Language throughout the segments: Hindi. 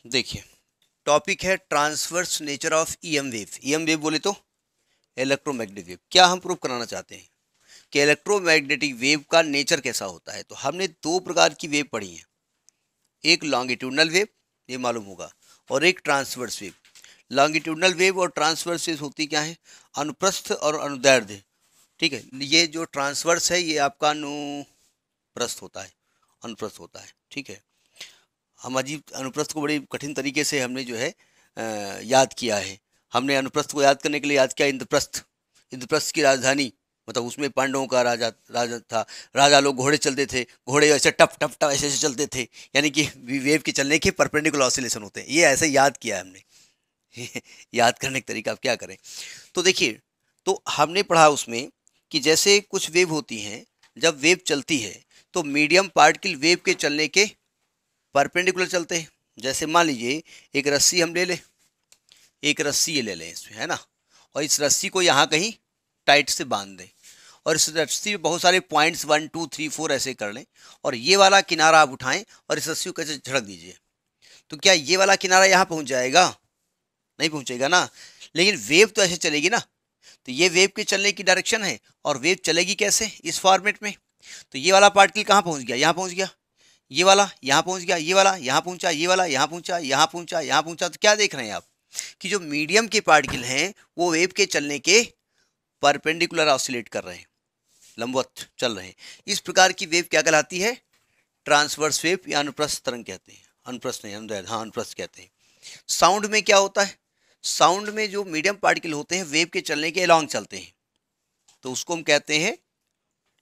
देखिए, टॉपिक है transverse nature of EM wave. EM wave बोले तो इलेक्ट्रोमैग्नेटिक वेव। क्या हम प्रूव कराना चाहते हैं कि इलेक्ट्रोमैग्नेटिक वेव का नेचर कैसा होता है। तो हमने दो प्रकार की वेव पढ़ी है, एक लॉन्गिट्यूडनल वेव, ये मालूम होगा, और एक ट्रांसवर्स वेव। लॉन्गिट्यूडनल वेव और ट्रांसवर्स वेव होती क्या है, अनुप्रस्थ और अनुदैर्ध्य। ठीक है, ये जो ट्रांसवर्स है ये आपका अनुप्रस्थ होता है, अनुप्रस्थ होता है। ठीक है, हम अजीब अनुप्रस्थ को बड़ी कठिन तरीके से हमने जो है याद किया है। हमने अनुप्रस्थ को याद करने के लिए याद किया इंद्रप्रस्थ। इंद्रप्रस्थ की राजधानी, मतलब उसमें पांडवों का राजा राजा था। राजा लोग घोड़े चलते थे, घोड़े ऐसे टप टप टप ऐसे ऐसे चलते थे, यानी कि वेव के चलने के परपेंडिकुलर ऑसिलेशन होते हैं। ये ऐसे याद किया है हमने याद करने का तरीका आप क्या करें। तो देखिए, तो हमने पढ़ा उसमें कि जैसे कुछ वेव होती हैं, जब वेव चलती है तो मीडियम पार्टिकल वेव के चलने के परपेंडिकुलर चलते हैं। जैसे मान लीजिए एक रस्सी हम ले लें, एक रस्सी ये ले लें इसमें, है ना, और इस रस्सी को यहाँ कहीं टाइट से बांध दें, और इस रस्सी में बहुत सारे पॉइंट्स 1 2 3 4 ऐसे कर लें, और ये वाला किनारा आप उठाएं और इस रस्सी को कैसे झड़क दीजिए। तो क्या ये वाला किनारा यहाँ पहुँच जाएगा? नहीं पहुँचेगा ना। लेकिन वेव तो ऐसे चलेगी ना। तो ये वेव के चलने की डायरेक्शन है, और वेव चलेगी कैसे, इस फॉर्मेट में। तो ये वाला पार्टिकल कहाँ पहुँच गया, यहाँ पहुँच गया, ये वाला यहाँ पहुँच गया, ये वाला यहाँ पहुँचा, ये वाला यहाँ पहुँचा, यहाँ पहुँचा, यहाँ पहुँचा। तो क्या देख रहे हैं आप कि जो मीडियम के पार्टिकल हैं वो वेव के चलने के परपेंडिकुलर ऑसिलेट कर रहे हैं, लंबवत चल रहे हैं। इस प्रकार की वेव क्या कहलाती है, ट्रांसवर्स वेव या अनुप्रस्थ तरंग कहते हैं। अनुप्रस्थ नहीं, अनुदैर्ध्य, हाँ अनुप्रस्थ कहते हैं। साउंड में क्या होता है, साउंड में जो मीडियम पार्टिकल होते हैं वेव के चलने के अलॉन्ग चलते हैं, तो उसको हम कहते हैं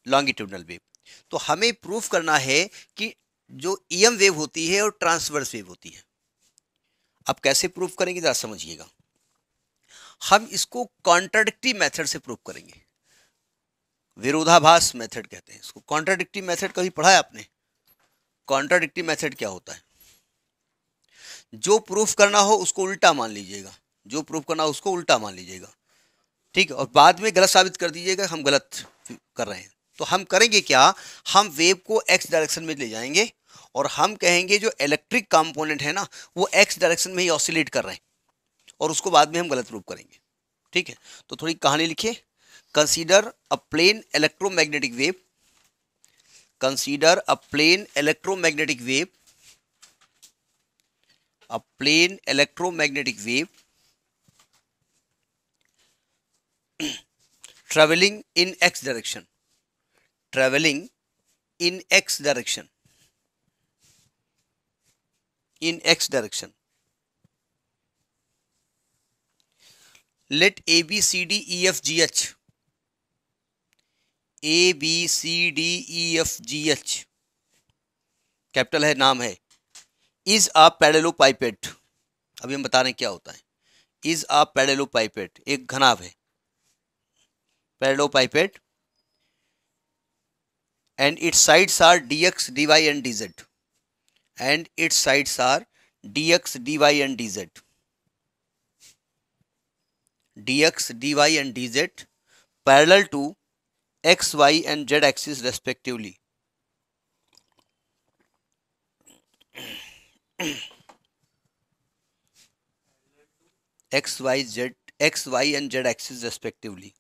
लॉन्गिट्यूडनल वेव। तो हमें प्रूफ करना है कि जो ईएम वेव होती है और ट्रांसवर्स वेव होती है। अब कैसे प्रूफ करेंगे जरा समझिएगा। हम इसको कॉन्ट्राडिक्टरी मेथड से प्रूफ करेंगे। विरोधाभास मेथड कहते हैं इसको। कॉन्ट्राडिक्टरी मेथड कभी पढ़ा है आपने? कॉन्ट्राडिक्टरी मेथड क्या होता है, जो प्रूफ करना हो उसको उल्टा मान लीजिएगा, जो प्रूफ करना हो उसको उल्टा मान लीजिएगा, ठीक है, और बाद में गलत साबित कर दीजिएगा हम गलत कर रहे हैं। तो हम करेंगे क्या, हम वेव को एक्स डायरेक्शन में ले जाएंगे और हम कहेंगे जो इलेक्ट्रिक कंपोनेंट है ना वो एक्स डायरेक्शन में ही ऑसिलेट कर रहे हैं, और उसको बाद में हम गलत प्रूव करेंगे। ठीक है, तो थोड़ी कहानी लिखिए। Consider a plane electromagnetic wave, consider a plane electromagnetic wave, a plane electromagnetic wave traveling in x direction, traveling in x direction, in x direction. Let a b c d e f g h, a b c d e f g h capital है, नाम है, इज अ पैरेललोपाइपेट। अभी हम बता रहे हैं क्या होता है। इज अ पैरेललोपाइपेट एक घनाभ है, पैरेललोपाइपेट, and its sides are dx, dy and dz, and its sides are dx, dy and dz, dx, dy and dz parallel to x, y and z axis respectively. x, y, z, x, y and z axis respectively.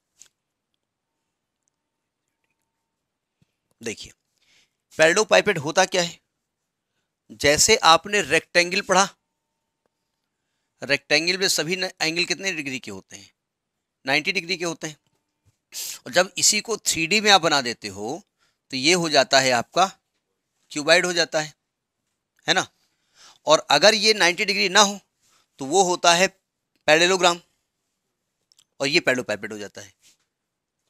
देखिए, पैरेललोपाइपेट होता क्या है, जैसे आपने रेक्टेंगल पढ़ा, रेक्टेंगल में सभी एंगल कितने डिग्री के होते हैं, 90 डिग्री के होते हैं। और जब इसी को 3D में आप बना देते हो तो ये हो जाता है आपका क्यूबाइड हो जाता है ना। और अगर ये 90 डिग्री ना हो तो वो होता है पैरेललोग्राम, और ये पैरेललोपाइपेट हो जाता है।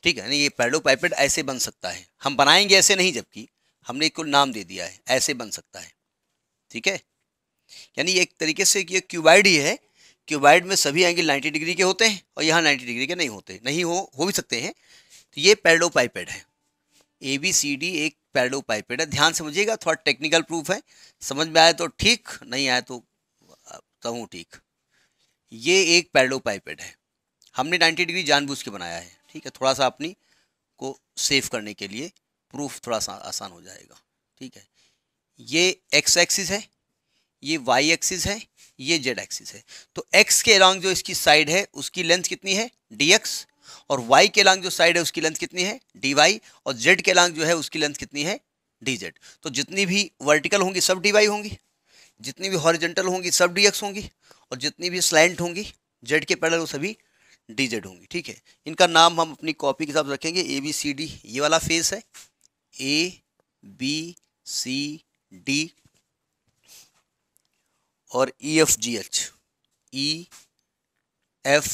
ठीक है, ये पैरेललोपाइपेट ऐसे बन सकता है, हम बनाएंगे ऐसे नहीं, जबकि हमने इसको नाम दे दिया है, ऐसे बन सकता है। ठीक है, यानी एक तरीके से ये क्यूबाइड ही है। क्यूबाइड में सभी एंगल 90 डिग्री के होते हैं और यहाँ 90 डिग्री के नहीं होते, नहीं हो भी सकते हैं। तो ये पैरेललोपाइपेट है, ए बी सी डी एक पैरेललोपाइपेट है। ध्यान समझिएगा, थोड़ा टेक्निकल प्रूफ है, समझ में आए तो ठीक, नहीं आए तो कहूँ ठीक। ये एक पैरेललोपाइपेट है, हमने 90 डिग्री जानबूझ के बनाया है। ठीक है, थोड़ा सा अपनी को सेव करने के लिए प्रूफ थोड़ा सा आसान हो जाएगा। ठीक है, ये एक्स एक्सिस है, ये वाई एक्सिस है, ये जेड एक्सिस है। तो एक्स के अलॉन्ग जो इसकी साइड है उसकी लेंथ कितनी है dx, और वाई के अलॉन्ग जो साइड है उसकी लेंथ कितनी है dy, और जेड के अलॉन्ग जो है उसकी लेंथ कितनी है dz। तो जितनी भी वर्टिकल होंगी सब dy होंगी, जितनी भी हॉरिजॉन्टल होंगी सब dx होंगी, और जितनी भी स्लैंट होंगी जेड के पैरेलल वो सभी dz होंगी। ठीक है, इनका नाम हम अपनी कॉपी के हिसाब रखेंगे। ए बी सी डी ये वाला फेस है, ए बी सी डी, और E F G H, E F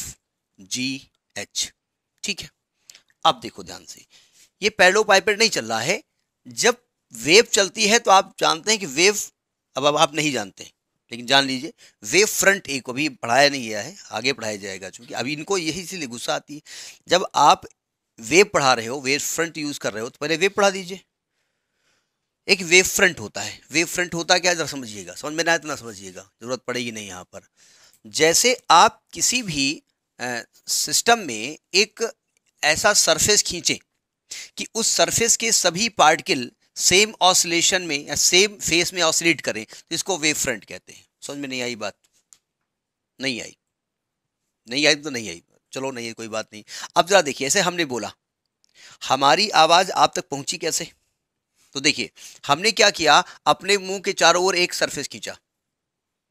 G H. ठीक है, अब देखो ध्यान से, ये पैरेललोपाइपेड नहीं चल रहा है। जब वेव चलती है तो आप जानते हैं कि वेव, अब आप नहीं जानते हैं लेकिन जान लीजिए, वेव फ्रंट ए को भी पढ़ाया नहीं गया है, आगे पढ़ाया जाएगा, क्योंकि अभी इनको यही इसीलिए गुस्सा आती है। जब आप वेव पढ़ा रहे हो, वेव फ्रंट यूज कर रहे हो, तो पहले वेव पढ़ा दीजिए। एक वेव फ्रंट होता है, वेव फ्रंट होता क्या है जरा समझिएगा, समझ में ना आए तो ना समझिएगा, जरूरत पड़ेगी नहीं यहाँ पर। जैसे आप किसी भी सिस्टम में एक ऐसा सरफेस खींचे कि उस सरफेस के सभी पार्टिकल सेम ऑसिलेशन में या सेम फेस में ऑसिलेट करें, तो इसको वेव फ्रंट कहते हैं। समझ में नहीं आई बात? नहीं आई? नहीं आई तो नहीं आई, चलो नहीं, कोई बात नहीं। अब जरा देखिए, ऐसे हमने बोला, हमारी आवाज आप तक पहुंची कैसे? तो देखिए, हमने क्या किया, अपने मुंह के चारों ओर एक सरफेस खींचा।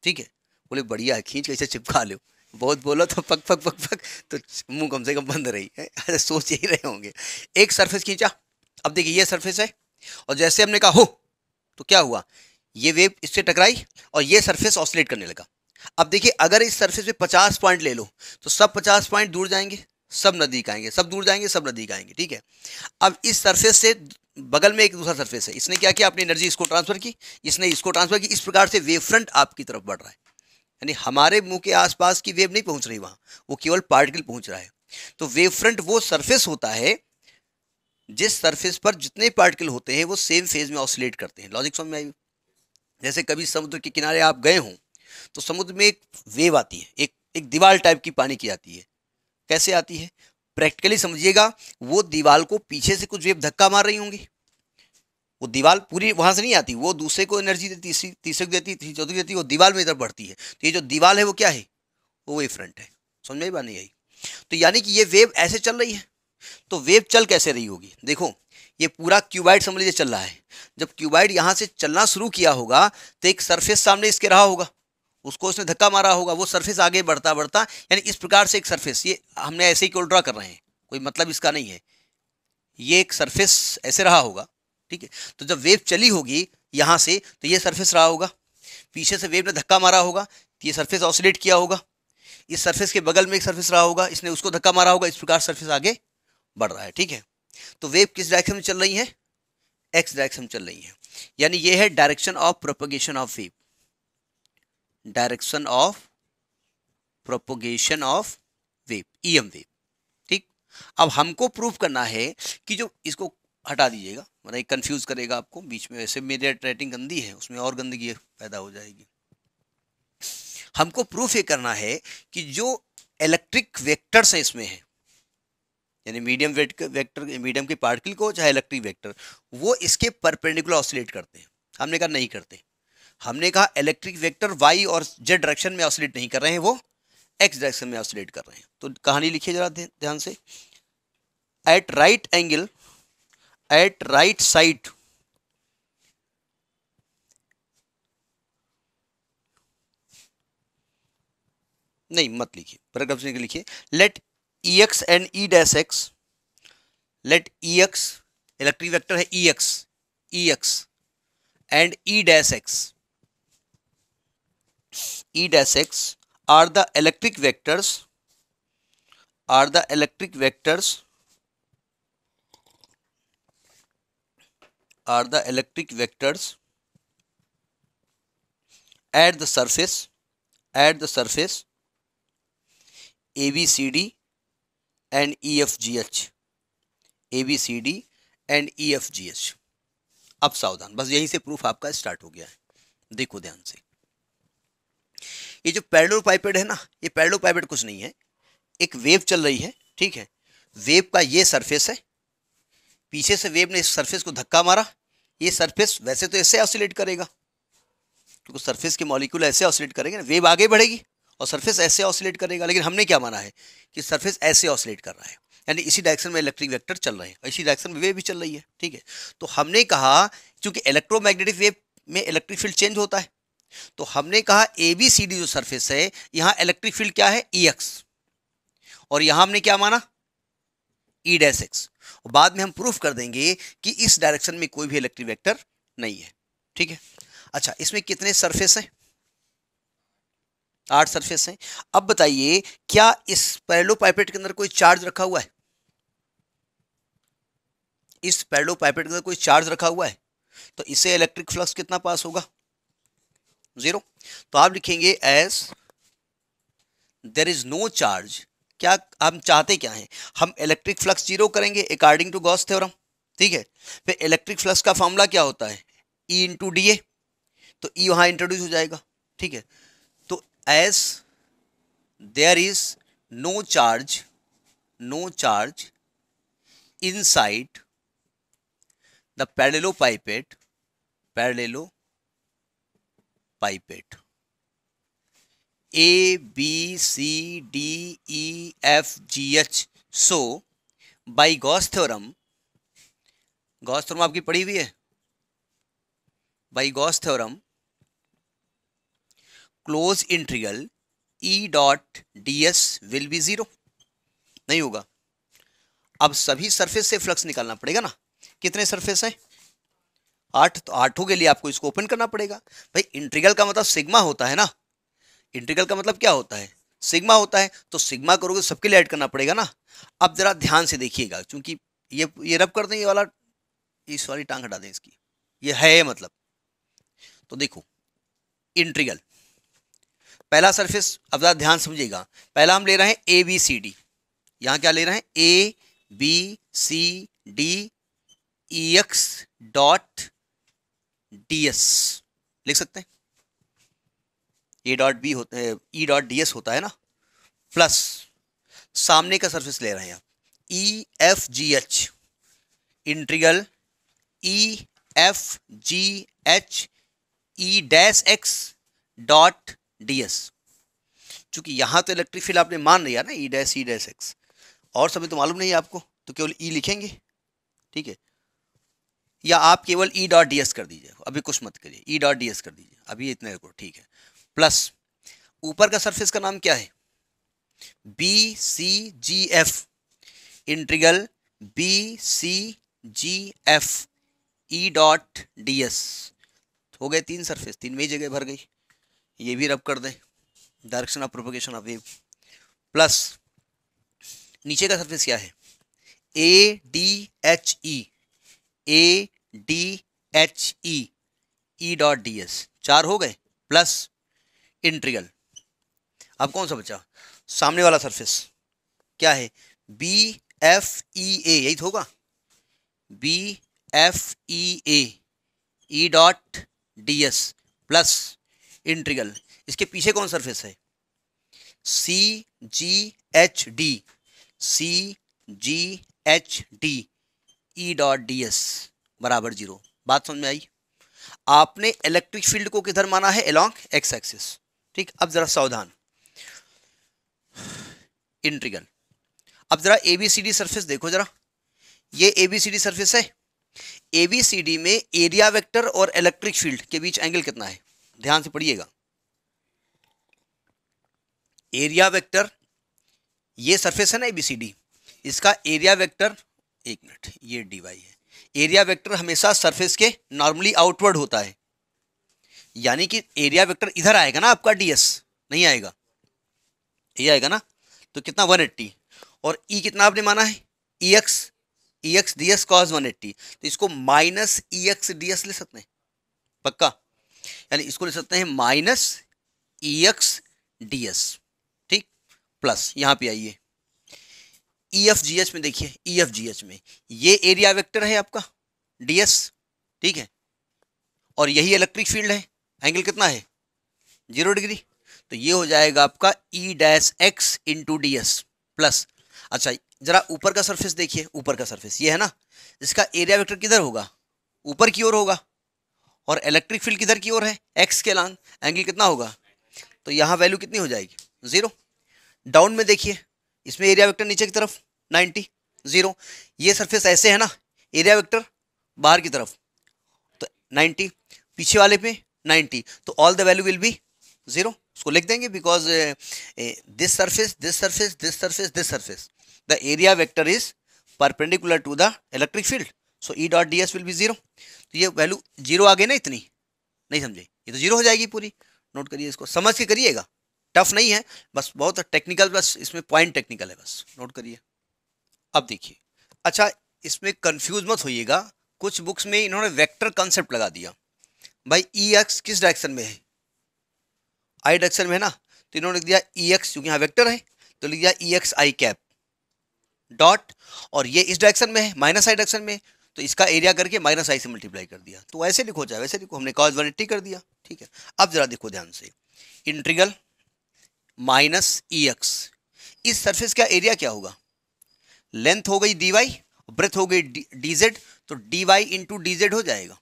ठीक है, बोले बढ़िया है, खींच कैसे चिपका लो, बहुत बोलो तो पक पक पक पक, तो मुंह कम से कम बंद रही है। ऐसे सोच ही रहे होंगे। एक सरफेस खींचा, अब देखिए ये सरफेस है, और जैसे हमने कहा हो, तो क्या हुआ, ये वेव इससे टकराई और ये सरफेस ऑसिलेट करने लगा। अब देखिए, अगर इस सरफेस पे 50 पॉइंट ले लो तो सब 50 पॉइंट दूर जाएंगे, सब नजदीक आएंगे, सब दूर जाएंगे, सब नजदीक आएंगे। ठीक है, अब इस सरफेस से बगल में एक दूसरा सरफेस है, इसने क्या किया, अपनी एनर्जी इसको ट्रांसफर की, इसने इसको ट्रांसफर की, इस प्रकार से वेव फ्रंट आपकी तरफ बढ़ रहा है। यानी हमारे मुंह के आसपास की वेव नहीं पहुंच रही वहां, वो केवल पार्टिकल पहुंच रहा है। तो वेव फ्रंट वो सरफेस होता है जिस सरफेस पर जितने पार्टिकल होते हैं वो सेम फेज में ऑसिलेट करते हैं। लॉजिक समझ में आई? जैसे कभी समुद्र के किनारे आप गए हों तो समुद्र में एक वेव आती है, एक दीवार टाइप की पानी की आती है। कैसे आती है प्रैक्टिकली समझिएगा, वो दीवार को पीछे से कुछ वेव धक्का मार रही होंगी, वो दीवार पूरी वहां से नहीं आती, वो दूसरे को एनर्जी देती, तीसरे को देती, चौथी देती, वो दीवार में इधर बढ़ती है। तो ये जो दीवार है वो क्या है, वो वेव फ्रंट है। समझ में बात नहीं आई? तो यानी कि ये वेव ऐसे चल रही है। तो वेव चल कैसे रही होगी, देखो ये पूरा क्यूबाइड समझ लीजिए चल रहा है। जब क्यूबाइड यहां से चलना शुरू किया होगा तो एक सरफेस सामने इसके रहा होगा, उसको उसने धक्का मारा होगा, वो सरफेस आगे बढ़ता बढ़ता, यानी इस प्रकार से एक सरफेस, ये हमने ऐसे ही क्यों ड्रा कर रहे हैं, कोई मतलब इसका नहीं है, ये एक सरफेस ऐसे रहा होगा। ठीक है, तो जब वेव चली होगी यहां से तो ये सरफेस रहा होगा, पीछे से वेव ने धक्का मारा होगा तो ये सरफेस ऑसिलेट किया होगा, इस सरफेस के बगल में एक सरफेस रहा होगा, इसने उसको धक्का मारा होगा, इस प्रकार सरफेस आगे बढ़ रहा है। ठीक है, तो वेव किस डायरेक्शन में चल रही है, एक्स डायरेक्शन में चल रही है। यानी ये है direction of propagation of wave, direction of propagation of wave, EM wave. ठीक, अब हमको प्रूव करना है कि जो, इसको हटा दीजिएगा मतलब कंफ्यूज करेगा आपको बीच में, वैसे मेरी राइटिंग गंदी है, उसमें और गंदगी पैदा हो जाएगी। हमको प्रूफ ये करना है कि जो इलेक्ट्रिक वेक्टर्स हैं इसमें है, यानी मीडियम वेक्टर, मीडियम के पार्टिकल को चाहे इलेक्ट्रिक वेक्टर, वो इसके परपेंडिकुलर ऑसिलेट करते हैं। हमने कहा नहीं करते, हमने कहा इलेक्ट्रिक वेक्टर वाई और जेड डायरेक्शन में ऑसिलेट नहीं कर रहे हैं, वो एक्स डायरेक्शन में ऑसिलेट कर रहे हैं। तो कहानी लिखिए जरा ध्यान से, at right angle, at right side नहीं मत लिखिए, पैराग्राफ से लिखिए, let EX and E dash X, let EX electric vector है EX and E dash X, E dash X are the electric vectors, are the electric vectors, are the electric vectors at the surface, at the surface ABCD and EFGH, ABCD and EFGH। अब सावधान, बस यहीं से प्रूफ आपका स्टार्ट हो गया है। देखो ध्यान से, ये जो पैरेललोपाइपेड है ना, ये पैरेललोपाइपेड कुछ नहीं है, एक वेव चल रही है। ठीक है, वेव का ये सरफेस है, पीछे से वेव ने इस सरफेस को धक्का मारा, ये सरफेस वैसे तो इससे ऑसिलेट करेगा, क्योंकि सरफेस के मॉलिक्यूल ऐसे ऑसिलेट करेंगे ना, वेव आगे बढ़ेगी और सरफेस ऐसे ऑसिलेट करेगा। लेकिन हमने क्या माना है कि सरफेस ऐसे ऑसिलेट कर रहा है, यानी इसी डायरेक्शन में इलेक्ट्रिक वेक्टर चल रहे हैं, इसी डायरेक्शन में वेव भी चल रही है। ठीक है, तो हमने कहा क्योंकि इलेक्ट्रोमैग्नेटिक वेव में इलेक्ट्रिक फील्ड चेंज होता है, तो हमने कहा ABCD जो सरफेस है, यहां इलेक्ट्रिक फील्ड क्या है, EX, और यहां हमने क्या माना, E'(x). और बाद में हम प्रूफ कर देंगे कि इस डायरेक्शन में कोई भी इलेक्ट्रिक वेक्टर नहीं है। ठीक है, अच्छा इसमें कितने सरफेस हैं, 8 सरफेस हैं। अब बताइए क्या इस पैरेललोपाइपेट के अंदर कोई चार्ज रखा हुआ है, इस पैरेललोपाइपेट के अंदर कोई चार्ज रखा हुआ है, तो इससे इलेक्ट्रिक फ्लक्स कितना पास होगा, 0। तो आप लिखेंगे as there is no charge. क्या हम चाहते क्या हैं, हम इलेक्ट्रिक फ्लक्स 0 करेंगे अकॉर्डिंग टू गॉस थ्योरम। ठीक है, फिर इलेक्ट्रिक फ्लक्स का फॉर्मूला क्या होता है, E इंटू डी ए, तो E वहां इंट्रोड्यूस हो जाएगा। ठीक है, तो as there is no charge inside the parallelepiped A B C D E F G H। So by Gauss theorem आपकी पढ़ी हुई है, by Gauss theorem closed integral E dot ds will be 0, नहीं होगा। अब सभी सरफेस से फ्लक्स निकालना पड़ेगा ना, कितने सरफेस हैं, 8, तो 8 के लिए आपको इसको ओपन करना पड़ेगा। भाई इंटीग्रल का मतलब सिग्मा होता है ना, इंटीग्रल का मतलब क्या होता है, सिग्मा होता है, तो सिग्मा करोगे सबके लिए ऐड करना पड़ेगा ना। अब जरा ध्यान से देखिएगा, क्योंकि ये रब कर दें, ये वाला, इस वाली टांग हटा दें इसकी, ये है मतलब। तो देखो इंटीग्रल, पहला सरफेस, अब जरा ध्यान समझिएगा, पहला हम ले रहे हैं ABCD, यहां क्या ले रहे हैं, ABCD EX डॉट ds लिख सकते हैं, A डॉट बी होता है, E डॉट ds होता है ना, प्लस सामने का सरफेस ले रहे हैं आप EFGH, integral EFGH E'(x) dot ds। चूंकि यहां तो इलेक्ट्रिक फील्ड आपने मान लिया ना, E'(x), और सभी तो मालूम नहीं है आपको, तो केवल E लिखेंगे। ठीक है, या आप केवल E डॉट ds कर दीजिए, अभी कुछ मत करिए, E डॉट ds कर दीजिए अभी, इतने को। ठीक है, प्लस ऊपर का सरफेस का नाम क्या है, BCGF, integral BCGF E dot ds। हो गए 3 सरफेस, 3 में ही जगह भर गई। ये भी रब कर दें, direction of propagation of wave, plus नीचे का सरफेस क्या है, ADHE E डॉट ds, 4 हो गए, प्लस इंटीग्रल। अब कौन सा बचा, सामने वाला सरफेस क्या है, BFEA, यही तो होगा, BFEA E dot ds plus integral. इसके पीछे कौन सरफेस है, CGHD E डॉट ds बराबर 0। बात समझ में आई। आपने इलेक्ट्रिक फील्ड को किधर माना है, अलोंग x एक्सिस। ठीक, अब जरा सावधान, इंटीग्रल। अब जरा ABCD सरफेस देखो जरा, ये ABCD सरफेस है, ABCD में एरिया वेक्टर और इलेक्ट्रिक फील्ड के बीच एंगल कितना है, ध्यान से पढ़िएगा। एरिया वेक्टर, ये सरफेस है ना ABCD, इसका एरिया वेक्टर, एक मिनट, ये dy है, एरिया वेक्टर हमेशा सरफेस के नॉर्मली आउटवर्ड होता है, यानी कि एरिया वेक्टर इधर आएगा ना आपका, ds नहीं आएगा, ये आएगा ना, तो कितना 180, और E कितना आपने माना है, EX ds cos 180, तो इसको माइनस EX ds ले सकते हैं पक्का, यानी इसको ले सकते हैं माइनस EX ds। ठीक, प्लस यहां पे आइए EFGH में, देखिए EFGH में ये एरिया वेक्टर है आपका ds। ठीक है, और यही इलेक्ट्रिक फील्ड है, एंगल कितना है, 0 डिग्री, तो ये हो जाएगा आपका E'(x) इंटू ds प्लस। अच्छा जरा ऊपर का सरफेस देखिए, ऊपर का सरफेस ये है ना, इसका एरिया वेक्टर किधर होगा, ऊपर की ओर होगा, और इलेक्ट्रिक फील्ड किधर की ओर है, एक्स के अलांग, एंगल कितना होगा, तो यहाँ वैल्यू कितनी हो जाएगी, 0। डाउन में देखिए, इसमें एरिया वेक्टर नीचे की तरफ 90, 0। ये सरफेस ऐसे है ना, एरिया वेक्टर बाहर की तरफ तो 90, पीछे वाले पे 90, तो all the value will be 0। उसको लिख देंगे because this surface, this surface, this surface, this surface, the area vector is perpendicular to the electric field, so E dot D S will be 0। तो ये वैल्यू 0 आ गई ना, इतनी नहीं समझे, ये तो 0 हो जाएगी पूरी। नोट करिए, इसको समझ के करिएगा, टफ नहीं है, बस बहुत टेक्निकल, बस इसमें पॉइंट टेक्निकल है, बस नोट करिए। अब देखिए, अच्छा इसमें कंफ्यूज मत होइएगा, कुछ बुक्स में इन्होंने वेक्टर कॉन्सेप्ट लगा दिया। भाई ई एक्स किस डायरेक्शन में है, आई डायरेक्शन में है ना, तो इन्होंने लिख दिया ई एक्स, क्योंकि यहाँ वेक्टर है तो लिख दिया ई एक्स आई कैप डॉट, और ये इस डायरेक्शन में है माइनस आई डायरेक्शन में, तो इसका एरिया करके माइनस आई से मल्टीप्लाई कर दिया। तो ऐसे लिखो चाहे वैसे लिखो, हमने cos 180 कर दिया, ठीक है। अब जरा देखो ध्यान से, इंटीग्रल माइनस ई एक्स, इस सरफेस का एरिया क्या होगा, लेंथ हो गई डी वाई, ब्रेथ हो गई डी जेड, तो D Y into D Z हो जाएगा,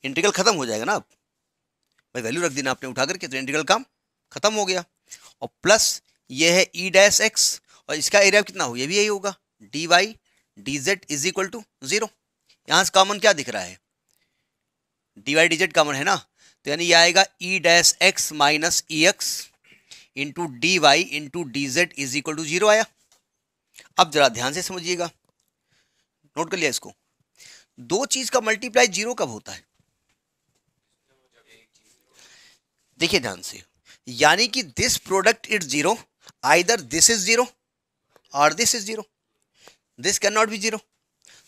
इंटीग्रल खत्म हो जाएगा ना। अब भाई वैल्यू रख देना आपने उठा करके, तो इंटीग्रल काम खत्म हो गया। और प्लस ये है ई डैश एक्स, और इसका एरिया कितना हो, ये भी यही होगा, D Y D Z is equal to 0। यहाँ से कॉमन क्या दिख रहा है, D Y D Z common है ना, तो यानी ये आएगा E dash X minus E X into D Y into D Z is equal to 0 आया। अब जरा ध्यान से समझिएगा, नोट कर लिया इसको, दो चीज का मल्टीप्लाई 0 कब होता है, देखिए ध्यान से, यानी कि this product is 0, either this is 0 और this is 0, this can not be 0।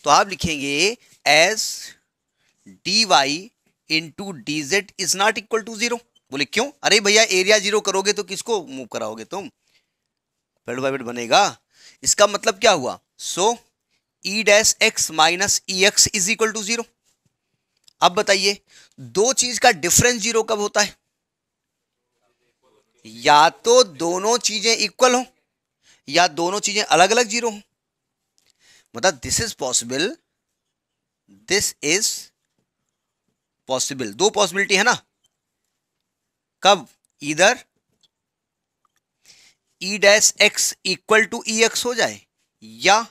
तो आप लिखेंगे as D Y into D Z is not equal to 0। बोले क्यों, अरे भैया एरिया 0 करोगे तो किसको मूव कराओगे तुम, पेड़ बाय पेड़ बनेगा। इसका मतलब क्या हुआ, so E dash X minus E X is equal to 0। अब बताइए, दो चीज का डिफरेंस 0 कब होता है, या तो दोनों चीजें इक्वल हो या दोनों चीजें अलग अलग 0 हो। मतलब this is possible, this is possible, दो पॉसिबिलिटी है ना, कब, इधर E dash X equal to E X हो जाए, या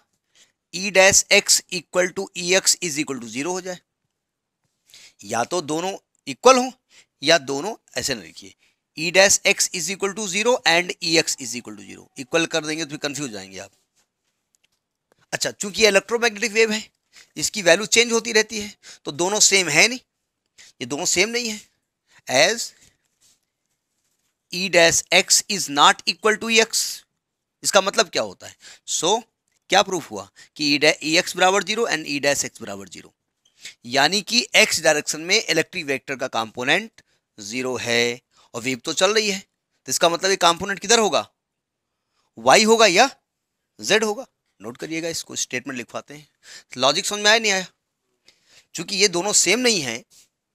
E dash X equal to E X is equal to 0 हो जाए। या तो दोनों इक्वल हो या दोनों ऐसे ना लिखिए, E dash X is equal to 0 and E X is equal to 0, equal कर देंगे तो फिर कंफ्यूज हो जाएंगे आप। अच्छा, चूंकि ये इलेक्ट्रोमैग्नेटिक वेव है, इसकी वैल्यू चेंज होती रहती है, तो दोनों सेम है नहीं, ये दोनों सेम नहीं है, as E dash X is not equal to E X. इसका मतलब क्या होता है, सो क्या प्रूफ हुआ कि ई एक्स बराबर 0 एंड ई डैश एक्स बराबर 0, यानी कि एक्स डायरेक्शन में इलेक्ट्रिक वेक्टर का कंपोनेंट 0 है, और वेव तो चल रही है, तो इसका मतलब ये कंपोनेंट किधर होगा, वाई होगा या जेड होगा। नोट करिएगा, इसको स्टेटमेंट लिखवाते हैं। लॉजिक समझ में आया नहीं आया, चूंकि ये दोनों सेम नहीं है,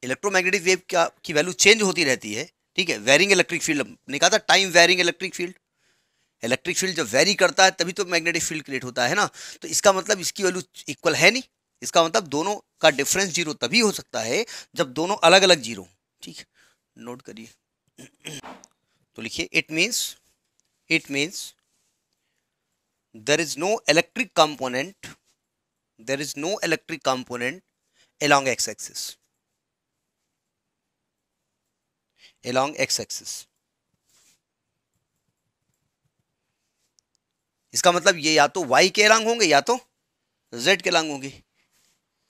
इलेक्ट्रोमैग्नेटिक वेव की वैल्यू चेंज होती रहती है, ठीक है। वेरिंग इलेक्ट्रिक फील्ड, ने कहा था time varying electric field, electric field जब वेरी करता है तभी तो मैग्नेटिक फील्ड क्रिएट होता है ना, तो इसका मतलब इसकी वैल्यू इक्वल है नहीं, इसका मतलब दोनों का डिफरेंस 0 तभी हो सकता है जब दोनों अलग अलग 0, ठीक है। नोट करिए, तो लिखिए, it means there is no electric component along x-axis, इसका मतलब ये या तो y के अलॉन्ग होंगे या तो z के अलॉन्ग होंगे।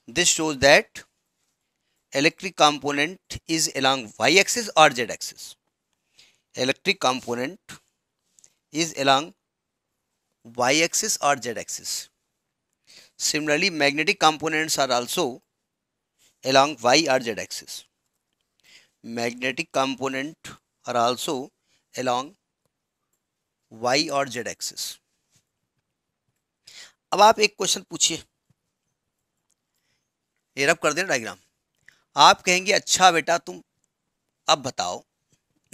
This shows that electric component is along y axis or z axis, electric component is along y axis or z axis. Similarly, magnetic components are also along y or z axis. Magnetic component are also along y और z axis. अब आप एक क्वेश्चन पूछिए, ये रब कर देना डायग्राम। आप कहेंगे अच्छा बेटा तुम अब बताओ,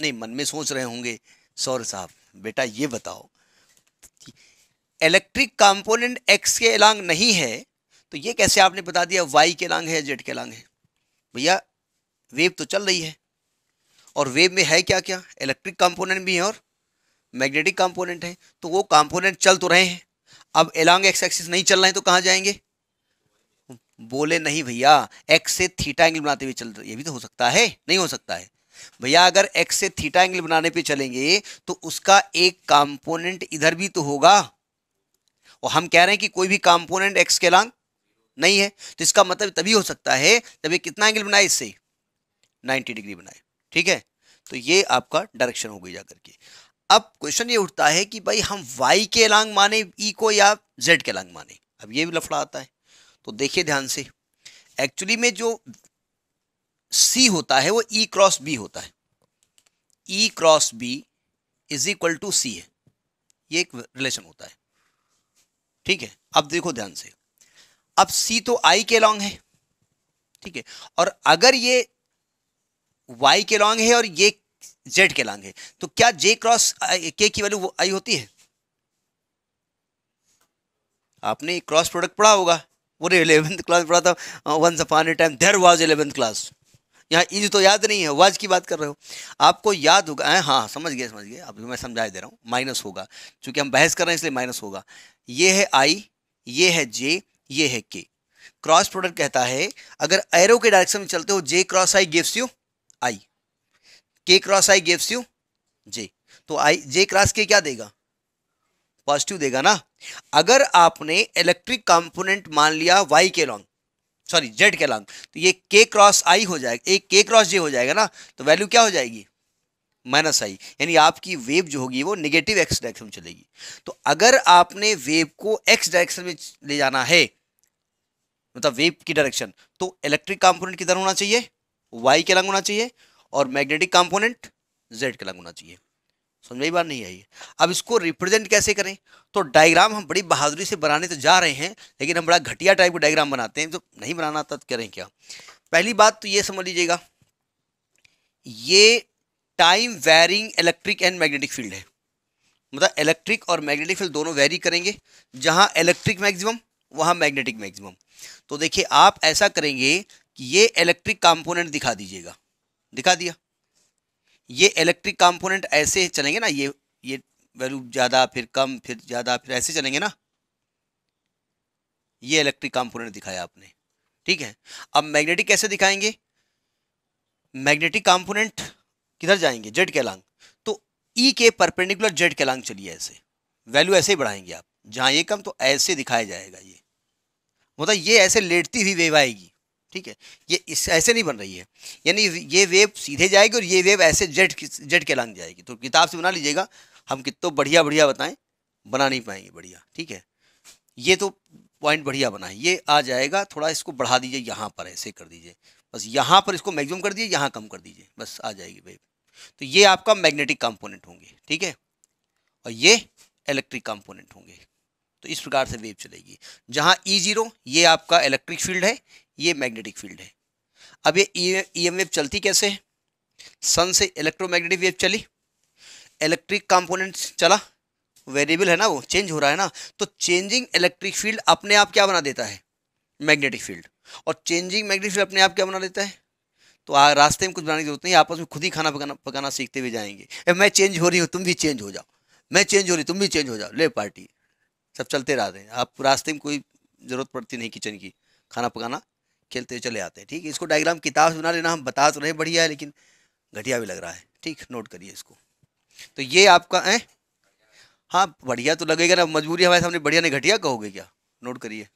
नहीं मन में सोच रहे होंगे सौर साहब बेटा ये बताओ, इलेक्ट्रिक कंपोनेंट एक्स के अलॉन्ग नहीं है तो ये कैसे आपने बता दिया वाई के अलॉन्ग है जेड के अलॉन्ग है। भैया वेव तो चल रही है, और वेव में है क्या क्या, इलेक्ट्रिक कंपोनेंट भी है और मैग्नेटिक कंपोनेंट है, तो वो कंपोनेंट चल तो रहे हैं। अब एलॉन्ग एक्स एक्सिस नहीं चल रहे हैं तो कहाँ जाएंगे, बोले नहीं भैया, एक्स से थीटा एंगल बनाते हुए चल रहे, ये भी तो हो सकता है, नहीं हो सकता है भैया। अगर एक्स से थीटा एंगल बनाने पे चलेंगे तो उसका एक कंपोनेंट इधर भी तो होगा, और हम कह रहे हैं कि कोई भी कंपोनेंट एक्स के एलॉन्ग नहीं है, तो इसका मतलब तभी हो सकता है जब ये कितना एंगल बनाए, इससे 90 डिग्री बनाए। ठीक है, तो ये आपका डायरेक्शन हो गई जाकर के। अब क्वेश्चन ये उठता है कि भाई हम y के एलॉन्ग माने ई को या z के एलॉन्ग माने, अब ये भी लफड़ा आता है। तो देखिए ध्यान से, एक्चुअली में जो c होता है वो e क्रॉस b होता है, e cross b is equal to c है, ये एक रिलेशन होता है। ठीक है, अब देखो ध्यान से, अब c तो i के एलॉन्ग है, ठीक है, और अगर ये y के एलॉन्ग है और ये z के एलॉन्ग है, तो क्या j क्रॉस k की वैल्यू i होती है? आपने क्रॉस प्रोडक्ट पढ़ा होगा, वो 11th क्लास पढ़ा था, once upon a time there was 11th class. यहाँ इज तो याद नहीं है, वाज की बात कर रहे हो, आपको याद होगा। हाँ समझ गए समझ गए, अब मैं समझा दे रहा हूँ, माइनस होगा, क्योंकि हम बहस कर रहे हैं इसलिए माइनस होगा। ये है आई, ये है जे, ये है के। क्रॉस प्रोडक्ट कहता है अगर एरो के डायरेक्शन में चलते हो, जे क्रॉस आई गिव्स यू आई, के क्रॉस आई गिव्स यू जे, तो आई जे क्रॉस के क्या देगा, पॉजिटिव देगा ना। अगर आपने इलेक्ट्रिक कंपोनेंट मान लिया वाई के लॉन्ग, सॉरी जेड के लॉन्ग, तो ये के क्रॉस आई हो जाएगा, एक के क्रॉस जे हो जाएगा ना, तो वैल्यू क्या हो जाएगी, माइनस आई, यानी आपकी वेव जो होगी वो निगेटिव एक्स डायरेक्शन में चलेगी। तो अगर आपने वेव को एक्स डायरेक्शन में ले जाना है, मतलब वेव की डायरेक्शन, तो इलेक्ट्रिक कंपोनेंट किधर होना चाहिए, वाई के लॉन्ग होना चाहिए, और मैग्नेटिक कंपोनेंट जेड के लॉन्ग होना चाहिए। समझ में बात नहीं आई है। अब इसको रिप्रेजेंट कैसे करें, तो डायग्राम हम बड़ी बहादुरी से बनाने तो जा रहे हैं, लेकिन हम बड़ा घटिया टाइप का डायग्राम बनाते हैं, तो नहीं बनाना आता तो करें क्या। पहली बात तो ये समझ लीजिएगा, ये time varying electric and magnetic field है, मतलब इलेक्ट्रिक और मैग्नेटिक फील्ड दोनों वेरी करेंगे, जहां इलेक्ट्रिक मैक्सिमम वहां मैग्नेटिक मैक्सिमम। तो देखिए आप ऐसा करेंगे कि ये इलेक्ट्रिक कंपोनेंट दिखा दीजिएगा, दिखा दिया, ये इलेक्ट्रिक कंपोनेंट ऐसे चलेंगे ना, ये वैल्यू ज़्यादा फिर कम फिर ज़्यादा फिर ऐसे चलेंगे ना, ये इलेक्ट्रिक कंपोनेंट दिखाया आपने। ठीक है, अब मैग्नेटिक कैसे दिखाएंगे, मैग्नेटिक कंपोनेंट किधर जाएंगे, जेड के लॉन्ग, तो ई के परपेंडिकुलर जेड के लॉन्ग चलिए, ऐसे वैल्यू ऐसे ही बढ़ाएंगे आप, जहां ये कम तो ऐसे दिखाया जाएगा, ये मतलब ये ऐसे लेटती हुई वेव आएगी। ठीक है, ये इस ऐसे नहीं बन रही है, यानी ये वेव सीधे जाएगी और ये वेव ऐसे जेड के लॉन्ग जाएगी। तो किताब से बना लीजिएगा, हम कितना बढ़िया बढ़िया बताएं, बना नहीं पाएंगे बढ़िया। ठीक है, ये तो पॉइंट बढ़िया बना है, ये आ जाएगा, थोड़ा इसको बढ़ा दीजिए, यहाँ पर ऐसे कर दीजिए, बस यहाँ पर इसको मैक्सिमम कर दीजिए, यहाँ कम कर दीजिए, बस आ जाएगी वेव। तो ये आपका मैग्नेटिक कंपोनेंट होंगे, ठीक है, और ये इलेक्ट्रिक कंपोनेंट होंगे। तो इस प्रकार से वेव चलेगी, जहां E0 ये आपका इलेक्ट्रिक फील्ड है, ये मैग्नेटिक फील्ड है। अब ये EM वेव चलती कैसे है, सन से इलेक्ट्रोमैग्नेटिक वेव चली, इलेक्ट्रिक कंपोनेंट चला, वेरिएबल है ना, वो चेंज हो रहा है ना, तो चेंजिंग इलेक्ट्रिक फील्ड अपने आप क्या बना देता है, मैग्नेटिक फील्ड, और चेंजिंग मैग्नेटिक फील्ड अपने आप क्या बना देता है। तो रास्ते में कुछ बनाने की जरूरत नहीं, आपस में खुद ही खाना पकाना सीखते हुए जाएंगे। मैं चेंज हो रही हूँ तुम भी चेंज हो जाओ, मैं चेंज हो रही तुम भी चेंज हो जाओ, ले पार्टी, सब चलते रहते हैं। आप रास्ते में कोई ज़रूरत पड़ती नहीं किचन की, खाना पकाना खेलते हुए चले आते हैं। ठीक है, इसको डायग्राम किताब से बना लेना, हम बता तो रहे बढ़िया है, लेकिन घटिया भी लग रहा है। ठीक, नोट करिए इसको। तो ये आपका है, हाँ बढ़िया तो लगेगा ना, मजबूरी हमारे सामने, बढ़िया नहीं घटिया कहोगे क्या, नोट करिए।